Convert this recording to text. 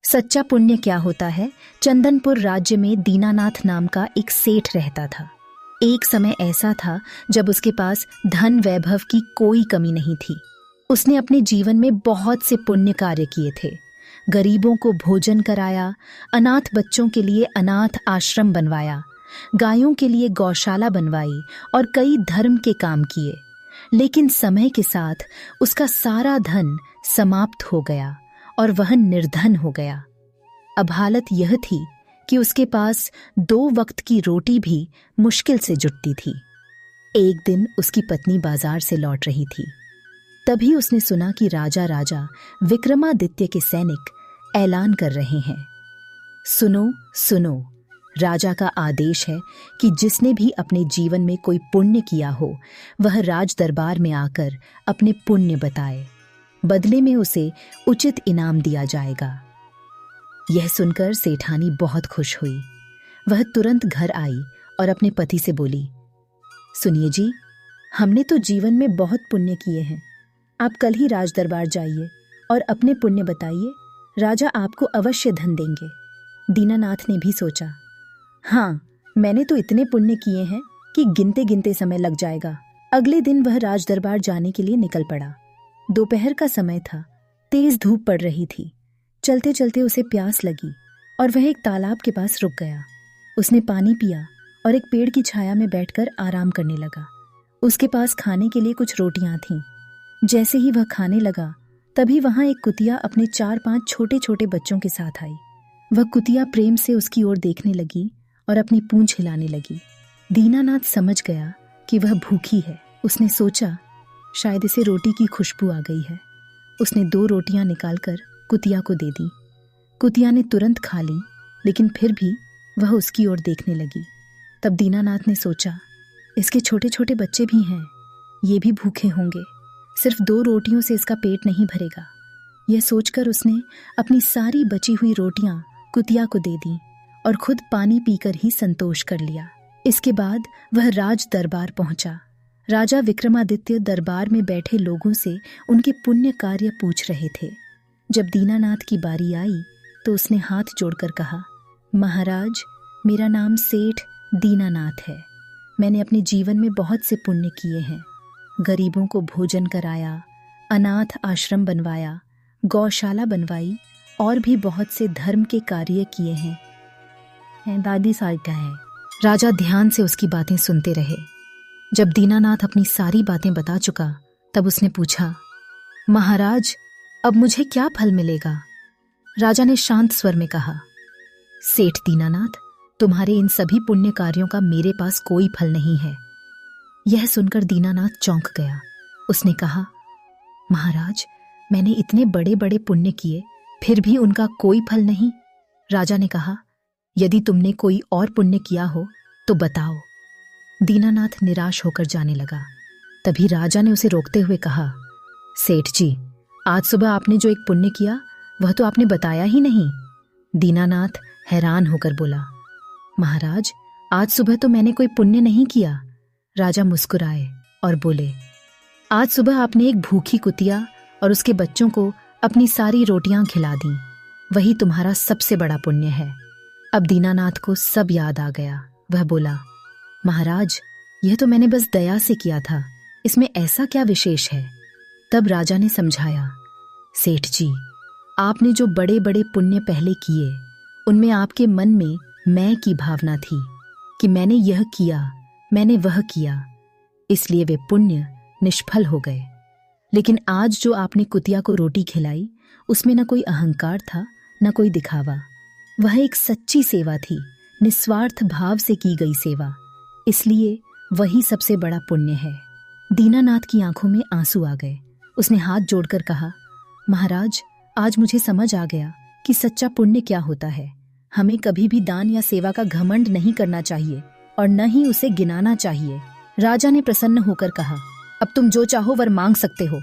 सच्चा पुण्य क्या होता है। चंदनपुर राज्य में दीनानाथ नाम का एक सेठ रहता था। एक समय ऐसा था जब उसके पास धन वैभव की कोई कमी नहीं थी। उसने अपने जीवन में बहुत से पुण्य कार्य किए थे। गरीबों को भोजन कराया, अनाथ बच्चों के लिए अनाथ आश्रम बनवाया, गायों के लिए गौशाला बनवाई और कई धर्म के काम किए। लेकिन समय के साथ उसका सारा धन समाप्त हो गया और वह निर्धन हो गया। अब हालत यह थी कि उसके पास 2 वक्त की रोटी भी मुश्किल से जुटती थी। एक दिन उसकी पत्नी बाजार से लौट रही थी। तभी उसने सुना कि राजा विक्रमादित्य के सैनिक ऐलान कर रहे हैं, सुनो सुनो, राजा का आदेश है कि जिसने भी अपने जीवन में कोई पुण्य किया हो वह राज दरबार में आकर अपने पुण्य बताए, बदले में उसे उचित इनाम दिया जाएगा। यह सुनकर सेठानी बहुत खुश हुई। वह तुरंत घर आई और अपने पति से बोली, सुनिए जी, हमने तो जीवन में बहुत पुण्य किए हैं। आप कल ही राज दरबार जाइए और अपने पुण्य बताइए, राजा आपको अवश्य धन देंगे। दीनानाथ ने भी सोचा, हाँ, मैंने तो इतने पुण्य किए हैं कि गिनते गिनते समय लग जाएगा। अगले दिन वह राज दरबार जाने के लिए निकल पड़ा। दोपहर का समय था, तेज धूप पड़ रही थी। चलते चलते उसे प्यास लगी और वह एक तालाब के पास रुक गया। उसने पानी पिया और एक पेड़ की छाया में बैठकर आराम करने लगा। उसके पास खाने के लिए कुछ रोटियां थीं। जैसे ही वह खाने लगा तभी वहां एक कुतिया अपने 4-5 छोटे छोटे बच्चों के साथ आई। वह कुतिया प्रेम से उसकी ओर देखने लगी और अपनी पूंछ हिलाने लगी। दीनानाथ समझ गया कि वह भूखी है। उसने सोचा, शायद इसे रोटी की खुशबू आ गई है। उसने 2 रोटियां निकालकर कुतिया को दे दी। कुतिया ने तुरंत खा ली, लेकिन फिर भी वह उसकी ओर देखने लगी। तब दीनानाथ ने सोचा, इसके छोटे छोटे बच्चे भी हैं, ये भी भूखे होंगे, सिर्फ 2 रोटियों से इसका पेट नहीं भरेगा। यह सोचकर उसने अपनी सारी बची हुई रोटियां कुतिया को दे दी और खुद पानी पीकर ही संतोष कर लिया। इसके बाद वह राज दरबार पहुंचा। राजा विक्रमादित्य दरबार में बैठे लोगों से उनके पुण्य कार्य पूछ रहे थे। जब दीनानाथ की बारी आई तो उसने हाथ जोड़कर कहा, महाराज, मेरा नाम सेठ दीनानाथ है। मैंने अपने जीवन में बहुत से पुण्य किए हैं। गरीबों को भोजन कराया, अनाथ आश्रम बनवाया, गौशाला बनवाई और भी बहुत से धर्म के कार्य किए हैं। दादी साहब का है। राजा ध्यान से उसकी बातें सुनते रहे। जब दीनानाथ अपनी सारी बातें बता चुका तब उसने पूछा, महाराज, अब मुझे क्या फल मिलेगा? राजा ने शांत स्वर में कहा, सेठ दीनानाथ, तुम्हारे इन सभी पुण्य कार्यों का मेरे पास कोई फल नहीं है। यह सुनकर दीनानाथ चौंक गया। उसने कहा, महाराज, मैंने इतने बड़े बड़े पुण्य किए फिर भी उनका कोई फल नहीं। राजा ने कहा, यदि तुमने कोई और पुण्य किया हो तो बताओ। दीनानाथ निराश होकर जाने लगा। तभी राजा ने उसे रोकते हुए कहा, सेठ जी, आज सुबह आपने जो एक पुण्य किया वह तो आपने बताया ही नहीं। दीनानाथ हैरान होकर बोला, महाराज, आज सुबह तो मैंने कोई पुण्य नहीं किया। राजा मुस्कुराए और बोले, आज सुबह आपने एक भूखी कुतिया और उसके बच्चों को अपनी सारी रोटियां खिला दी, वही तुम्हारा सबसे बड़ा पुण्य है। अब दीनानाथ को सब याद आ गया। वह बोला, महाराज, यह तो मैंने बस दया से किया था, इसमें ऐसा क्या विशेष है? तब राजा ने समझाया, सेठ जी, आपने जो बड़े बड़े पुण्य पहले किए उनमें आपके मन में मैं की भावना थी कि मैंने यह किया, मैंने वह किया, इसलिए वे पुण्य निष्फल हो गए। लेकिन आज जो आपने कुतिया को रोटी खिलाई उसमें न कोई अहंकार था न कोई दिखावा। वह एक सच्ची सेवा थी, निस्वार्थ भाव से की गई सेवा, इसलिए वही सबसे बड़ा पुण्य है। दीनानाथ की आंखों में आंसू आ गए। उसने हाथ जोड़कर कहा, महाराज, आज मुझे समझ आ गया कि सच्चा पुण्य क्या होता है। हमें कभी भी दान या सेवा का घमंड नहीं करना चाहिए और न ही उसे गिनाना चाहिए। राजा ने प्रसन्न होकर कहा, अब तुम जो चाहो वर मांग सकते हो।